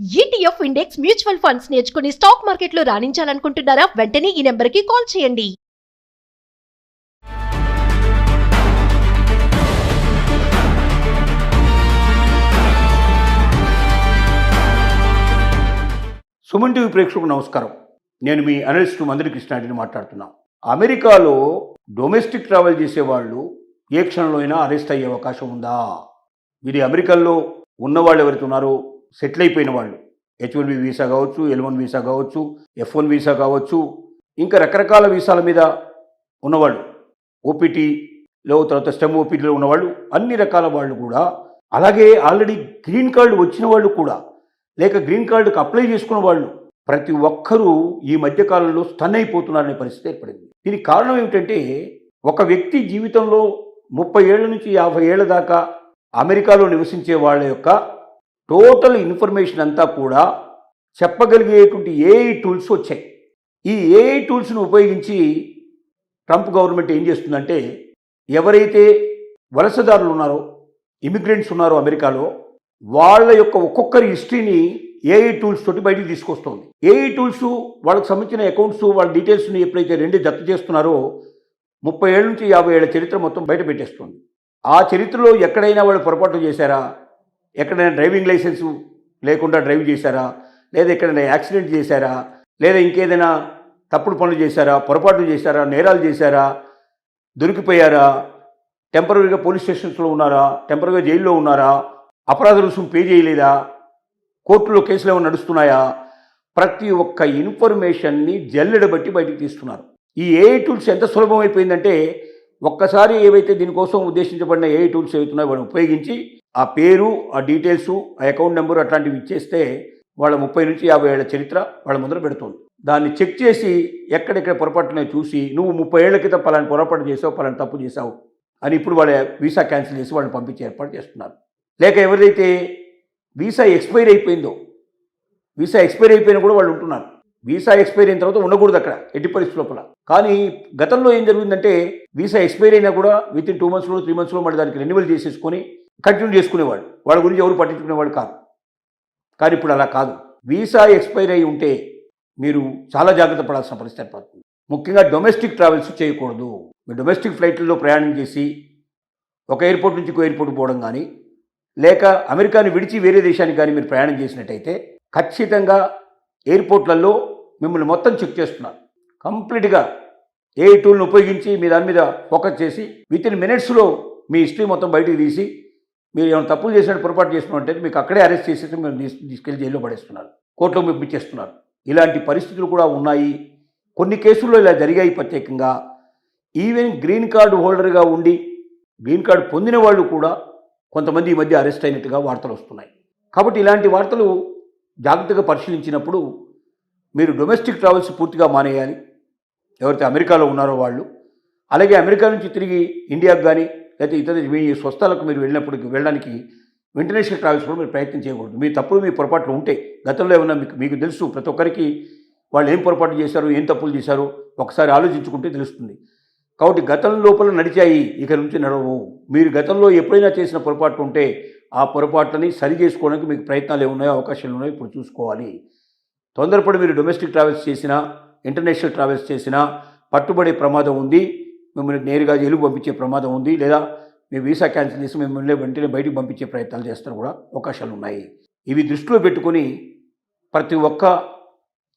ETF index mutual funds నేర్చుకుని stock మార్కెట్లో రాణించాలనుకుంటున్నారా? వెంటనే ఈ నెంబర్కి కాల్ చేయండి. సుమన్ టీవీ ప్రేక్షకులకు నమస్కారం. నేను మీ అనలిస్ట్ మందరి కృష్ణారెడ్డిని మాట్లాడుతున్నాను. అమెరికాలో డొమెస్టిక్ ట్రావెల్ చేసేవాళ్ళు ఏ క్షణంలో అయినా అరెస్ట్ అయ్యే అవకాశం ఉందా? ఇది అమెరికాలో ఉన్నవాళ్ళు ఎవరైతే ఉన్నారో సెటిల్ అయిపోయిన వాళ్ళు, H1B వీసా కావచ్చు, L1 వీసా కావచ్చు, F1 వీసా కావచ్చు, ఇంకా రకరకాల వీసాల మీద ఉన్నవాళ్ళు, ఓపీటీలో తర్వాత స్టెమ్ ఓపీటీలో ఉన్నవాళ్ళు, అన్ని రకాల వాళ్ళు కూడా, అలాగే ఆల్రెడీ గ్రీన్ కార్డు వచ్చిన వాళ్ళు కూడా, లేక గ్రీన్ కార్డుకు అప్లై చేసుకున్న వాళ్ళు ప్రతి ఒక్కరూ ఈ మధ్యకాలంలో స్టన్ అయిపోతున్నారనే పరిస్థితి ఏర్పడింది. దీనికి కారణం ఏమిటంటే, ఒక వ్యక్తి జీవితంలో 30 ఏళ్ల నుంచి 50 ఏళ్ల దాకా అమెరికాలో నివసించే వాళ్ళ యొక్క టోటల్ ఇన్ఫర్మేషన్ అంతా కూడా చెప్పగలిగేటువంటి ఏఐ టూల్స్ వచ్చాయి. ఈ ఏఐ టూల్స్ను ఉపయోగించి ట్రంప్ గవర్నమెంట్ ఏం చేస్తుందంటే, ఎవరైతే వలసదారులు ఉన్నారో, ఇమిగ్రెంట్స్ ఉన్నారో అమెరికాలో, వాళ్ళ యొక్క ఒక్కొక్కరి హిస్టరీని ఏఐ టూల్స్ తోటి బయటికి తీసుకొస్తుంది. ఏఐ టూల్స్ వాళ్ళకి సంబంధించిన అకౌంట్స్, వాళ్ళ డీటెయిల్స్ని ఎప్పుడైతే రెండు జప్తు చేస్తున్నారో 30 ఏళ్ళ నుంచి 50 ఏళ్ల చరిత్ర మొత్తం బయట పెట్టేస్తుంది. ఆ చరిత్రలో ఎక్కడైనా వాళ్ళు పొరపాటు చేశారా, ఎక్కడైనా డ్రైవింగ్ లైసెన్స్ లేకుండా డ్రైవ్ చేశారా, లేదా ఎక్కడైనా యాక్సిడెంట్ చేశారా, లేదా ఇంకేదైనా తప్పుడు పనులు చేశారా, పొరపాట్లు చేశారా, నేరాలు చేశారా, దొరికిపోయారా, టెంపరీగా పోలీస్ స్టేషన్స్లో ఉన్నారా, టెంపరీగా జైల్లో ఉన్నారా, అపరాధ రుసుము పే చేయలేదా, కోర్టులో కేసులు ఏమైనా నడుస్తున్నాయా, ప్రతి ఒక్క ఇన్ఫర్మేషన్ని జల్లెడబట్టి బయటికి తీస్తున్నారు. ఈ ఏఐ టూల్స్ ఎంత సులభం అయిపోయిందంటే, ఒక్కసారి ఏవైతే దీనికోసం ఉద్దేశించబడిన ఏఐ టూల్స్ ఏవైతున్నాయో వాటిని ఉపయోగించి ఆ పేరు, ఆ డీటెయిల్స్, ఆ అకౌంట్ నెంబర్ అట్లాంటివి ఇచ్చేస్తే వాళ్ళ 30 నుంచి 50 ఏళ్ల చరిత్ర వాళ్ళ ముందర పెడుతుంది. దాన్ని చెక్ చేసి ఎక్కడెక్కడ పొరపాటునే చూసి, నువ్వు 30 ఏళ్ల క్రితం పలాని పొరపాటు చేసావు, పలాని తప్పు చేసావు అని ఇప్పుడు వాళ్ళ వీసా క్యాన్సిల్ చేసి వాళ్ళని పంపించే ఏర్పాటు చేస్తున్నారు. లేక ఎవరైతే వీసా ఎక్స్పైర్ అయిపోయిందో, వీసా ఎక్స్పైర్ అయిపోయినా కూడా వాళ్ళు ఉంటున్నారు. వీసా ఎక్స్పైర్ అయిన తర్వాత ఉండకూడదు అక్కడ ఎట్టి పరిస్థితి లోపల. కానీ గతంలో ఏం జరిగిందంటే, వీసా ఎక్స్పైర్ అయినా కూడా విత్ ఇన్ 2 monthsలో 3 monthsలో మళ్ళీ దానికి రెన్యువల్ చేసేసుకొని కంటిన్యూ చేసుకునేవాడు. వాళ్ళ గురించి ఎవరు పట్టించుకునేవాడు కాదు. కానీ ఇప్పుడు అలా కాదు. వీసా ఎక్స్పైర్ అయి ఉంటే మీరు చాలా జాగ్రత్త పడాల్సిన పరిస్థితి ఏర్పడుతుంది. ముఖ్యంగా డొమెస్టిక్ ట్రావెల్స్ చేయకూడదు. మీరు డొమెస్టిక్ ఫ్లైట్లలో ప్రయాణం చేసి ఒక ఎయిర్పోర్ట్ నుంచి ఇంకో ఎయిర్పోర్ట్ పోవడం కానీ, లేక అమెరికాని విడిచి వేరే దేశానికి కానీ మీరు ప్రయాణం చేసినట్టయితే ఖచ్చితంగా ఎయిర్పోర్ట్లలో మిమ్మల్ని మొత్తం చెక్ చేస్తున్నారు. కంప్లీట్గా ఏఐ టూల్ని ఉపయోగించి మీ దాని మీద ఫోకస్ చేసి విత్ ఇన్ మినిట్స్లో మీ హిస్టరీ మొత్తం బయటికి తీసి, మీరు ఏమైనా తప్పులు చేసినట్టు పొరపాటు చేసినట్టే మీకు అక్కడే అరెస్ట్ చేసేసి మీరు తీసుకెళ్లి జైల్లో పడేస్తున్నారు, కోర్టులో పంపించేస్తున్నారు. ఇలాంటి పరిస్థితులు కూడా ఉన్నాయి. కొన్ని కేసుల్లో ఇలా జరిగాయి. ప్రత్యేకంగా ఈవెన్ గ్రీన్ కార్డు హోల్డర్గా ఉండి గ్రీన్ కార్డు పొందిన వాళ్ళు కూడా కొంతమంది ఈ మధ్య అరెస్ట్ అయినట్టుగా వార్తలు వస్తున్నాయి. కాబట్టి ఇలాంటి వార్తలు జాగ్రత్తగా పరిశీలించినప్పుడు మీరు డొమెస్టిక్ ట్రావెల్స్ పూర్తిగా మానేయాలి, ఎవరైతే అమెరికాలో ఉన్నారో వాళ్ళు. అలాగే అమెరికా నుంచి తిరిగి ఇండియాకు కానీ లేకపోతే ఇతర మీ స్వస్థలకు మీరు వెళ్ళడానికి ఇంటర్నేషనల్ ట్రావెల్స్ కూడా మీరు ప్రయత్నం చేయకూడదు. మీ తప్పులు, మీ పొరపాట్లు ఉంటే గతంలో ఏమన్నా మీకు తెలుసు. ప్రతి ఒక్కరికి వాళ్ళు ఏం పొరపాటు చేశారు, ఏం తప్పులు చేశారో ఒకసారి ఆలోచించుకుంటే తెలుస్తుంది. కాబట్టి గతం లోపల నడిచాయి, ఇక నుంచి నడవవు. మీరు గతంలో ఎప్పుడైనా చేసిన పొరపాట్లు ఉంటే ఆ పొరపాట్లని సరి చేసుకోవడానికి మీకు ప్రయత్నాలు ఏమున్నాయో, అవకాశాలు ఉన్నాయో ఇప్పుడు చూసుకోవాలి. తొందరపడి మీరు డొమెస్టిక్ ట్రావెల్స్ చేసినా, ఇంటర్నేషనల్ ట్రావెల్స్ చేసినా పట్టుబడే ప్రమాదం ఉంది. మిమ్మల్ని నేరుగా జైలుకు పంపించే ప్రమాదం ఉంది. లేదా మీ వీసా క్యాన్సిల్ చేసి మిమ్మల్ని వెంటనే బయటికి పంపించే ప్రయత్నాలు చేస్తారు కూడా అవకాశాలు ఉన్నాయి. ఇవి దృష్టిలో పెట్టుకొని ప్రతి ఒక్క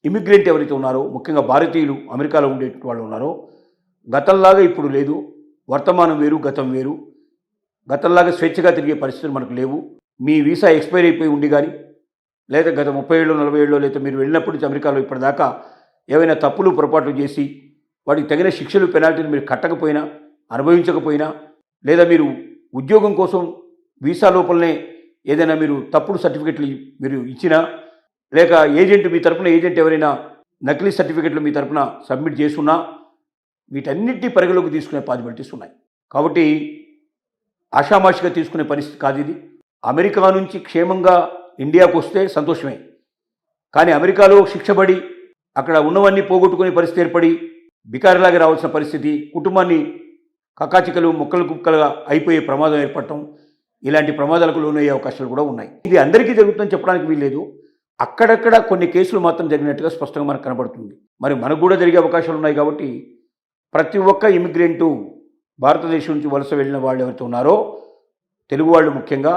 ఇమిగ్రెంట్ ఎవరైతే ఉన్నారో, ముఖ్యంగా భారతీయులు అమెరికాలో ఉండే వాళ్ళు ఉన్నారో, గతంలాగా ఇప్పుడు లేదు. వర్తమానం వేరు, గతం వేరు. గతంలాగా స్వేచ్ఛగా తిరిగే పరిస్థితులు మనకు లేవు. మీ వీసా ఎక్స్పైర్ అయిపోయి ఉండి కానీ, లేదా గత 30 ఏళ్ళు 40 ఏళ్ళు, లేదా మీరు వెళ్ళినప్పటి నుంచి అమెరికాలో ఇప్పటిదాకా ఏవైనా తప్పులు పొరపాట్లు చేసి వాటికి తగిన శిక్షలు, పెనాల్టీలు మీరు కట్టకపోయినా, అనుభవించకపోయినా, లేదా మీరు ఉద్యోగం కోసం వీసా లోపలనే ఏదైనా మీరు తప్పుడు సర్టిఫికెట్లు మీరు ఇచ్చినా, లేక ఏజెంట్ మీ తరపున ఏజెంట్ ఎవరైనా నకిలీ సర్టిఫికెట్లు మీ తరపున సబ్మిట్ చేస్తున్నా, వీటన్నిటినీ పరిగణలోకి తీసుకునే పాసిబిలిటీస్ ఉన్నాయి. కాబట్టి ఆషామాషిగా తీసుకునే పరిస్థితి కాదు ఇది. అమెరికా నుంచి క్షేమంగా ఇండియాకు వస్తే సంతోషమే. కానీ అమెరికాలో శిక్షపడి అక్కడ ఉన్నవన్నీ పోగొట్టుకునే పరిస్థితి ఏర్పడి బికారిలాగా రావాల్సిన పరిస్థితి, కుటుంబాన్ని కకాచికలు ముక్కలు కుక్కలుగా అయిపోయే ప్రమాదం ఏర్పడటం, ఇలాంటి ప్రమాదాలకు లోనయ్యే అవకాశాలు కూడా ఉన్నాయి. ఇది అందరికీ జరుగుతుందని చెప్పడానికి వీల్లేదు. అక్కడక్కడ కొన్ని కేసులు మాత్రం జరిగినట్టుగా స్పష్టంగా మనకు కనబడుతుంది. మరి మనకు కూడా జరిగే అవకాశాలు ఉన్నాయి కాబట్టి ప్రతి ఒక్క ఇమిగ్రెంటు భారతదేశం నుంచి వలస వెళ్ళిన వాళ్ళు ఎవరైతే ఉన్నారో తెలుగు వాళ్ళు ముఖ్యంగా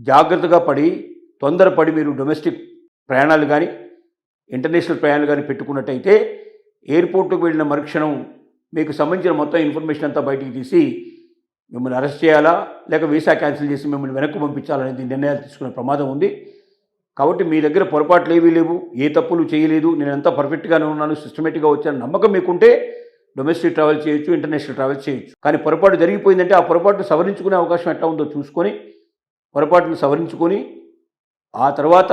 జాగ్రత్తగా పడి తొందరపడి మీరు డొమెస్టిక్ ప్రయాణాలు కానీ ఇంటర్నేషనల్ ప్రయాణాలు కానీ పెట్టుకున్నట్టయితే ఎయిర్పోర్ట్కి వెళ్ళిన మరుక్షణం మీకు సంబంధించిన మొత్తం ఇన్ఫర్మేషన్ అంతా బయటికి తీసి మిమ్మల్ని అరెస్ట్ చేయాలా లేక వీసా క్యాన్సిల్ చేసి మిమ్మల్ని వెనక్కి పంపించాలనేది నిర్ణయాలు తీసుకునే ప్రమాదం ఉంది. కాబట్టి మీ దగ్గర పొరపాట్లు ఏవీ లేవు, ఏ తప్పులు చేయలేదు, నేను అంతా పర్ఫెక్ట్గానే ఉన్నాను, సిస్టమేటిక్గా వచ్చాను నమ్మకం మీకుంటే డొమెస్టిక్ ట్రావెల్ చేయొచ్చు, ఇంటర్నేషనల్ ట్రావెల్ చేయొచ్చు. కానీ పొరపాటు జరిగిపోయిందంటే ఆ పొరపాటును సవరించుకునే అవకాశం ఎట్లా ఉందో చూసుకొని పొరపాటును సవరించుకొని ఆ తర్వాత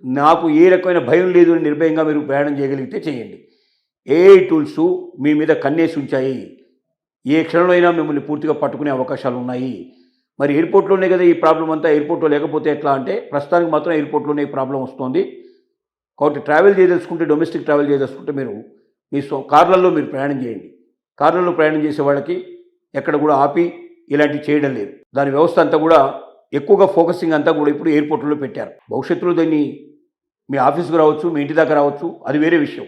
నాకు ఏ రకమైన భయం లేదు అని నిర్భయంగా మీరు ప్రయాణం చేయగలిగితే చేయండి. ఏఐ టూల్స్ మీ మీద కన్నేసి ఉంచాయి. ఏ క్షణంలో అయినా మిమ్మల్ని పూర్తిగా పట్టుకునే అవకాశాలు ఉన్నాయి. మరి ఎయిర్పోర్ట్లోనే కదా ఈ ప్రాబ్లం అంతా, ఎయిర్పోర్ట్లో లేకపోతే ఎట్లా అంటే ప్రస్తుతానికి మాత్రం ఎయిర్పోర్ట్లోనే ఈ ప్రాబ్లం వస్తుంది. కాబట్టి ట్రావెల్ చేయదలుచుకుంటే డొమెస్టిక్ ట్రావెల్ చేయదలుచుకుంటే మీరు మీ కార్లలో మీరు ప్రయాణం చేయండి. కార్లలో ప్రయాణం చేసే వాళ్ళకి ఎక్కడ కూడా ఆపి ఇలాంటివి చేయడం లేదు. దాని వ్యవస్థ అంతా కూడా ఎక్కువగా ఫోకసింగ్ అంతా కూడా ఇప్పుడు ఎయిర్పోర్ట్లో పెట్టారు. భవిష్యత్తులో దాన్ని మీ ఆఫీస్కి రావచ్చు, మీ ఇంటి దాకా రావచ్చు, అది వేరే విషయం.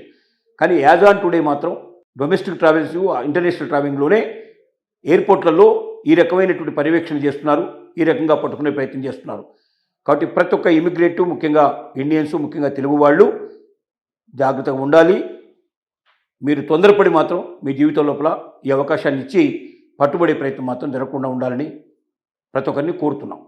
కానీ యాజ్ ఆన్ టుడే మాత్రం డొమెస్టిక్ ట్రావెల్స్ ఇంటర్నేషనల్ ట్రావెలింగ్లోనే ఎయిర్పోర్ట్లలో ఈ రకమైనటువంటి పర్యవేక్షణ చేస్తున్నారు, ఈ రకంగా పట్టుకునే ప్రయత్నం చేస్తున్నారు. కాబట్టి ప్రతి ఒక్క ఇమిగ్రెంట్ ముఖ్యంగా ఇండియన్స్, ముఖ్యంగా తెలుగు వాళ్ళు జాగ్రత్తగా ఉండాలి. మీరు తొందరపడి మాత్రం మీ జీవితం లోపల ఈ అవకాశాన్ని ఇచ్చి పట్టుబడే ప్రయత్నం మాత్రం జరగకుండా ఉండాలని ప్రతి ఒక్కరిని కోరుతున్నాం.